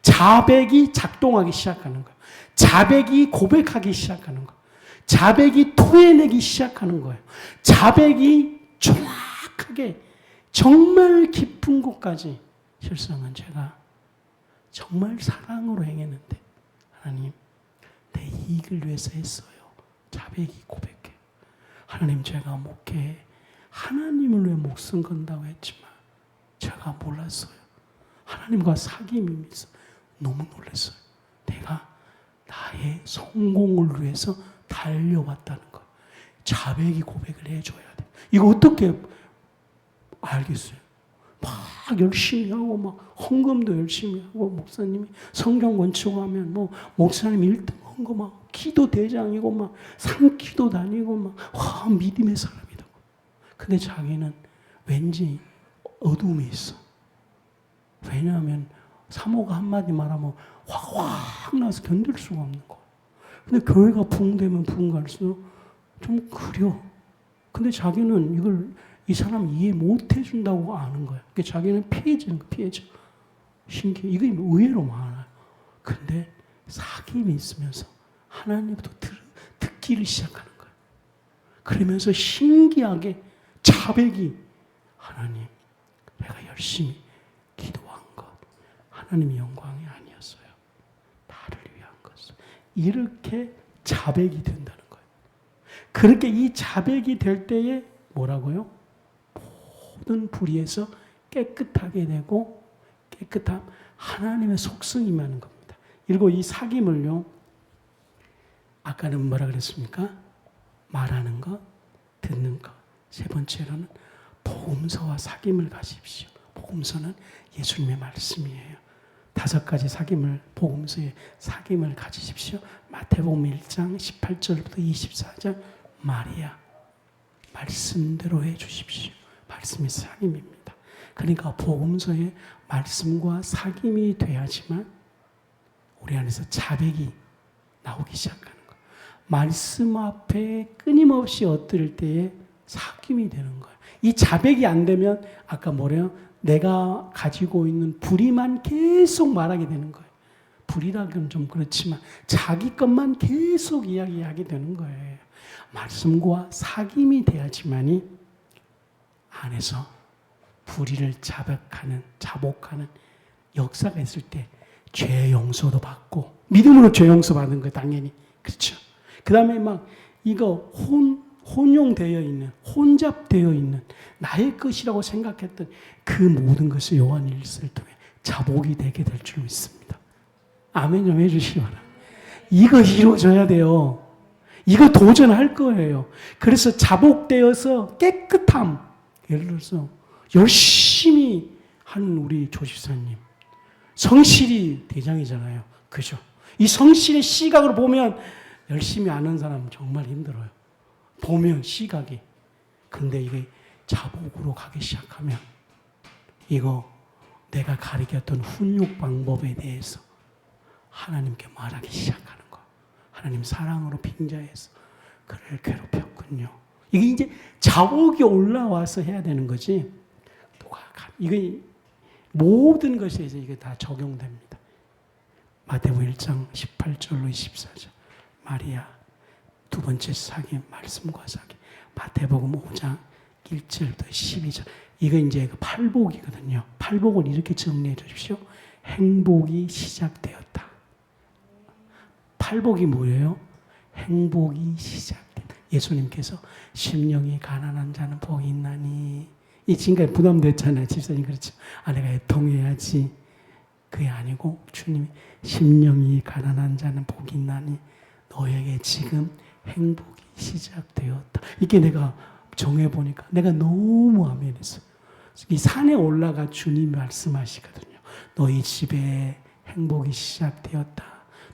자백이 작동하기 시작하는 거예요. 자백이 고백하기 시작하는 거예요. 자백이 토해내기 시작하는 거예요. 자백이 정확하게 정말 깊은 곳까지 실상은 제가 정말 사랑으로 행했는데 하나님 내 이익을 위해서 했어요. 자백이 고백해. 하나님 제가 목회에 하나님을 위해 목숨 건다고 했지만 제가 몰랐어요. 하나님과 사귐이 있어 너무 놀랐어요. 내가 나의 성공을 위해서 달려왔다는 것. 자백이 고백을 해줘야 돼. 이거 어떻게 알겠어요? 막 열심히 하고 막 헌금도 열심히 하고 목사님이 성경 원칙하면 뭐 목사님 1등 선거 막 기도 대장이고 막 산기도 다니고 막 와 믿음의 사람이다. 근데 자기는 왠지 어둠이 있어. 왜냐하면 사모가 한마디 말하면 확 나서 견딜 수가 없는 거야. 근데 교회가 부흥되면 부흥갈수록 좀 그려. 근데 자기는 이걸 이 사람 이해 못 해준다고 아는 거야. 그러니까 자기는 피해지는 거야, 피해져. 신기해. 이게 의외로 많아요. 근데 사귐이 있으면서 하나님부터 듣기를 시작하는 거야. 그러면서 신기하게 자백이 하나님, 내가 열심히 기도한 것 하나님의 영광이 아니었어요. 나를 위한 것을. 이렇게 자백이 된다는 거예요. 그렇게 이 자백이 될 때에 뭐라고요? 모든 불의에서 깨끗하게 되고 깨끗함 하나님의 속성이 임하는 겁니다. 그리고 이 사귐을요. 아까는 뭐라 그랬습니까? 말하는 것, 듣는 것. 세 번째로는 복음서와 사귐을 가십시오. 복음서는 예수님의 말씀이에요. 5가지 사귐을 복음서의 사귐을 가지십시오. 마태복음 1장 18절부터 24절 마리아 말씀대로 해 주십시오. 말씀이 사귐입니다. 그러니까 복음서의 말씀과 사귐이 돼야지만 우리 안에서 자백이 나오기 시작하는 거예요. 말씀 앞에 끊임없이 엎드릴 때에 사귐이 되는 거예요. 이 자백이 안 되면 아까 뭐래요? 내가 가지고 있는 불의만 계속 말하게 되는 거예요. 불의라기는 좀 그렇지만 자기 것만 계속 이야기하게 되는 거예요. 말씀과 사귐이 돼야지만이 안에서 불의를 자복하는 역사가 있을 때 죄 용서도 받고 믿음으로 죄 용서 받는 거예요. 당연히. 그렇죠. 그 다음에 막 이거 혼용되어 있는 혼잡되어 있는 나의 것이라고 생각했던 그 모든 것이 요한 1서를 통해 자복이 되게 될 줄 믿습니다. 아멘 좀 해주시기 바랍니다. 이거 이루어져야 돼요. 이거 도전할 거예요. 그래서 자복되어서 깨끗함. 예를 들어서 열심히 하는 우리 조집사님. 성실이 대장이잖아요. 그죠? 이 성실의 시각으로 보면 열심히 아는 사람 정말 힘들어요. 보면 시각이. 근데 이게 자복으로 가기 시작하면 이거 내가 가르쳤던 훈육 방법에 대해서 하나님께 말하기 시작하는 거. 하나님 사랑으로 빙자해서 그를 괴롭혔군요. 이게 이제 자복이 올라와서 해야 되는 거지. 이게 모든 것에 이게 다 적용됩니다. 마태복음 1장 18절로 24절 마리아 두 번째 사귐 말씀과 사귐 마태복음 5장 1절부터 12절 이거 이제 팔복이거든요. 팔복을 이렇게 정리해 주십시오. 행복이 시작되었다. 팔복이 뭐예요? 행복이 시작된다. 예수님께서 심령이 가난한 자는 복이 있나니 이 지금까지 부담됐잖아요. 집사님 그렇죠. 내가 애통해야지. 그게 아니고 주님이 심령이 가난한 자는 복이 있나니 너에게 지금 행복이 시작되었다. 이게 내가 정해보니까 내가 너무 아멘했어. 이 산에 올라가 주님이 말씀하시거든요. 너희 집에 행복이 시작되었다.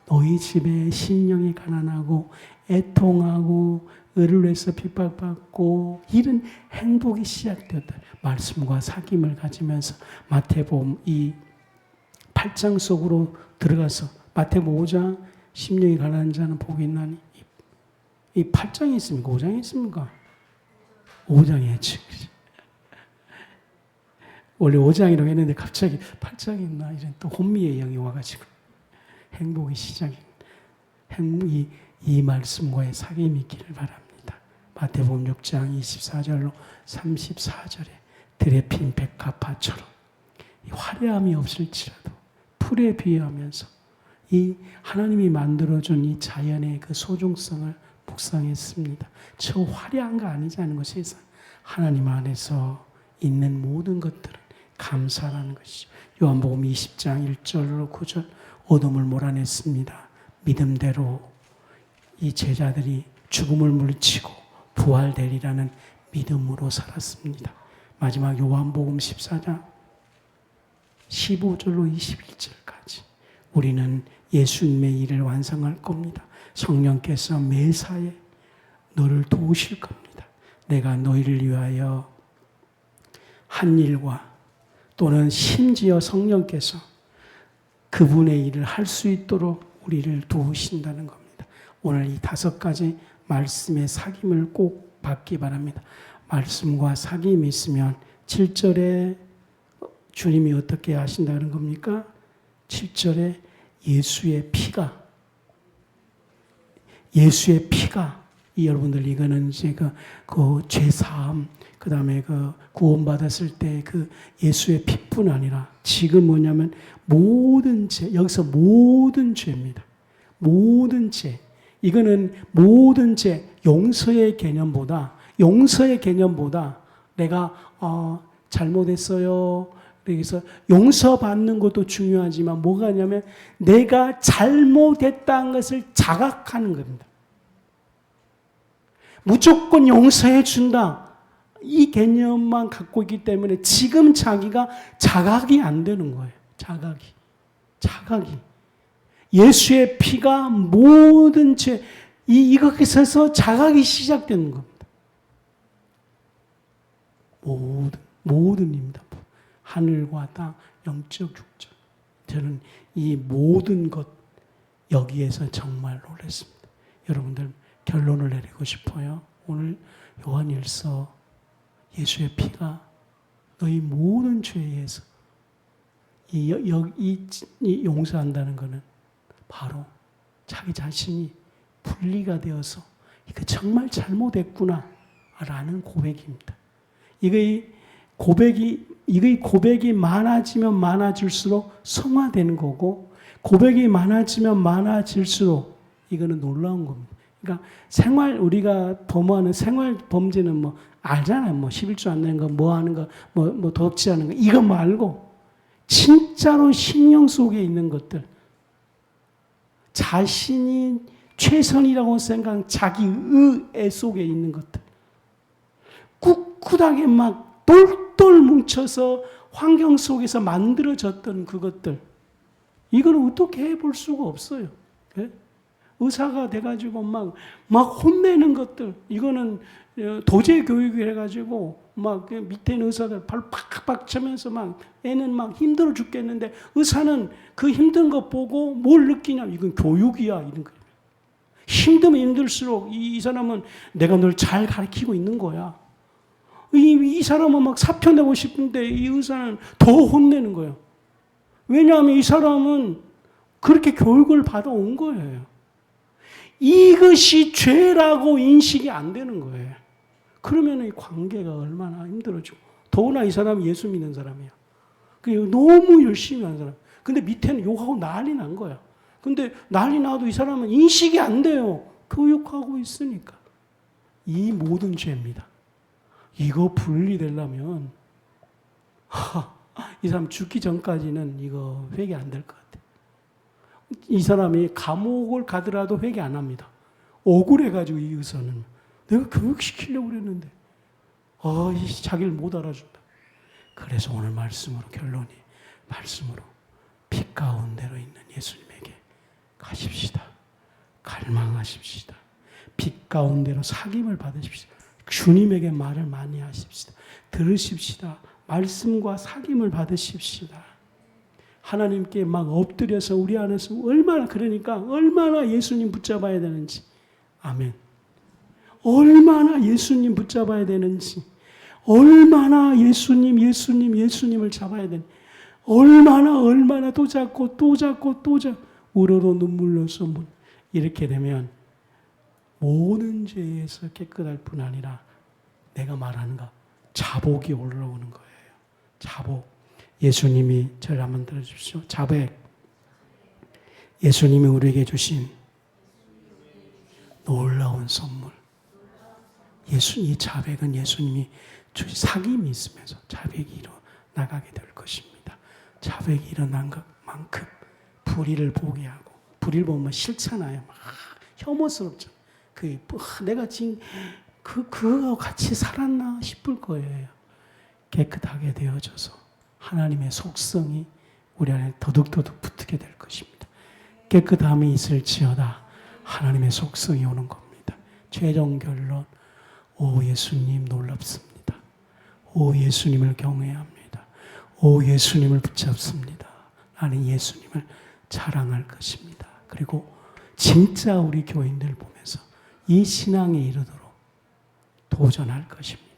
너희 집에 심령이 가난하고 애통하고 의를 위해서 핍박받고 이런 행복이 시작되었다. 말씀과 사귐을 가지면서 마태복음 이 8장 속으로 들어가서 마태복음 5장 심령이 가난한 자는 복이 있나니 이 8장이 있습니까? 5장이 있습니까? 5장이었지. 원래 5장이라고 했는데 갑자기 8장이 있나 이런 또 혼미의 영이 와가지고 행복이 시작입니다. 이 말씀과의 사귐이 있기를 바랍니다. 마태복음 6장 24절로 34절에 들에 핀 백합화처럼 화려함이 없을지라도 풀에 비유하면서 이 하나님이 만들어준 이 자연의 그 소중성을 묵상했습니다. 저 화려한 거 아니지 않은 것 세상 하나님 안에서 있는 모든 것들은 감사라는 것이죠. 요한복음 20장 1절로 9절 어둠을 몰아냈습니다. 믿음대로 이 제자들이 죽음을 물리치고 부활되리라는 믿음으로 살았습니다. 마지막 요한복음 14장 15절로 21절까지 우리는 예수님의 일을 완성할 겁니다. 성령께서 매사에 너를 도우실 겁니다. 내가 너희를 위하여 한 일과 또는 심지어 성령께서 그분의 일을 할 수 있도록 우리를 도우신다는 겁니다. 오늘 이 5가지 말씀의 사귐을 꼭 받기 바랍니다. 말씀과 사귐이 있으면 7절에 주님이 어떻게 하신다는 겁니까? 7절에 예수의 피가 여러분들 이거는 이제 그 죄사함, 그 다음에 그 구원받았을 때 그 예수의 피뿐 아니라 지금 뭐냐면 모든 죄, 여기서 모든 죄입니다. 모든 죄. 이거는 모든 죄, 용서의 개념보다 내가 잘못했어요. 그래서 용서받는 것도 중요하지만 뭐가 있냐면 내가 잘못했다는 것을 자각하는 겁니다. 무조건 용서해 준다. 이 개념만 갖고 있기 때문에 지금 자기가 자각이 안 되는 거예요. 자각이. 예수의 피가 모든 죄, 이것에서 자각이 시작되는 겁니다. 모든입니다. 하늘과 땅, 영적, 육적. 저는 이 모든 것 여기에서 정말 놀랐습니다. 여러분들 결론을 내리고 싶어요. 오늘 요한일서 예수의 피가 너희 모든 죄에서 이 용서한다는 것은 바로 자기 자신이 분리가 되어서 이거 정말 잘못했구나 라는 고백입니다. 이거의 고백이 많아지면 많아질수록 성화되는 거고 고백이 많아지면 많아질수록 이거는 놀라운 겁니다. 그러니까 우리가 범하는 생활 범죄는 뭐 알잖아요. 뭐 11조 안 내는 거, 뭐 하는 거, 뭐 도둑질하는 거 이거 말고 진짜로 심령 속에 있는 것들, 자신이 최선이라고 생각하는 자기 의애 속에 있는 것들, 꿋꿋하게 막 똘똘 뭉쳐서 환경 속에서 만들어졌던 그것들, 이거는 어떻게 해볼 수가 없어요. 네? 의사가 돼가지고 막 혼내는 것들, 이거는 도제 교육을 해가지고 막 밑에 있는 의사들 발 팍팍 차면서 막 애는 막 힘들어 죽겠는데 의사는 그 힘든 거 보고 뭘 느끼냐? 이건 교육이야. 이런 거예요. 힘들면 힘들수록 이 사람은 내가 널 잘 가르치고 있는 거야. 이 사람은 막 사표 내고 싶은데 이 의사는 더 혼내는 거예요. 왜냐하면 이 사람은 그렇게 교육을 받아온 거예요. 이것이 죄라고 인식이 안 되는 거예요. 그러면 이 관계가 얼마나 힘들어지고, 더구나 이 사람이 예수 믿는 사람이야. 너무 열심히 하는 사람. 근데 밑에는 욕하고 난리 난 거야. 근데 난리 나도 이 사람은 인식이 안 돼요. 교육하고 있으니까. 이 모든 죄입니다. 이거 분리되려면 이 사람 죽기 전까지는 이거 회개 안 될 것 같아요. 이 사람이 감옥을 가더라도 회개 안 합니다. 억울해가지고 이 의사는 내가 교육시키려고 그랬는데 자기를 못 알아준다. 그래서 오늘 결론이 말씀으로 빛 가운데로 있는 예수님에게 가십시다. 갈망하십시다. 빛 가운데로 사귐을 받으십시다. 주님에게 말을 많이 하십시다. 들으십시다. 말씀과 사귐을 받으십시다. 하나님께 막 엎드려서 우리 안에서 얼마나 예수님 붙잡아야 되는지. 아멘. 얼마나 예수님 붙잡아야 되는지. 얼마나 예수님을 잡아야 되는지. 얼마나 또 잡고 우러러 눈물로 쏟는. 이렇게 되면 모든 죄에서 깨끗할 뿐 아니라 내가 말하는 거 자복이 올라오는 거예요. 자복. 예수님이 저를 한번 들어주십시오. 자백. 예수님이 우리에게 주신 놀라운 선물. 이 자백은 예수님이 주신 사귐이 있으면서 자백이 일어나가게 될 것입니다. 자백이 일어난 것만큼 불의를 보게 하고, 불의를 보면 싫잖아요. 막 혐오스럽죠. 내가 지금 그거하고 같이 살았나 싶을 거예요. 깨끗하게 되어져서 하나님의 속성이 우리 안에 더둑더둑 붙게 될 것입니다. 깨끗함이 있을지어다. 하나님의 속성이 오는 겁니다. 최종 결론, 오 예수님 놀랍습니다. 오 예수님을 경외합니다. 오 예수님을 붙잡습니다. 나는 예수님을 자랑할 것입니다. 그리고 진짜 우리 교인들 보면서 이 신앙에 이르도록 도전할 것입니다.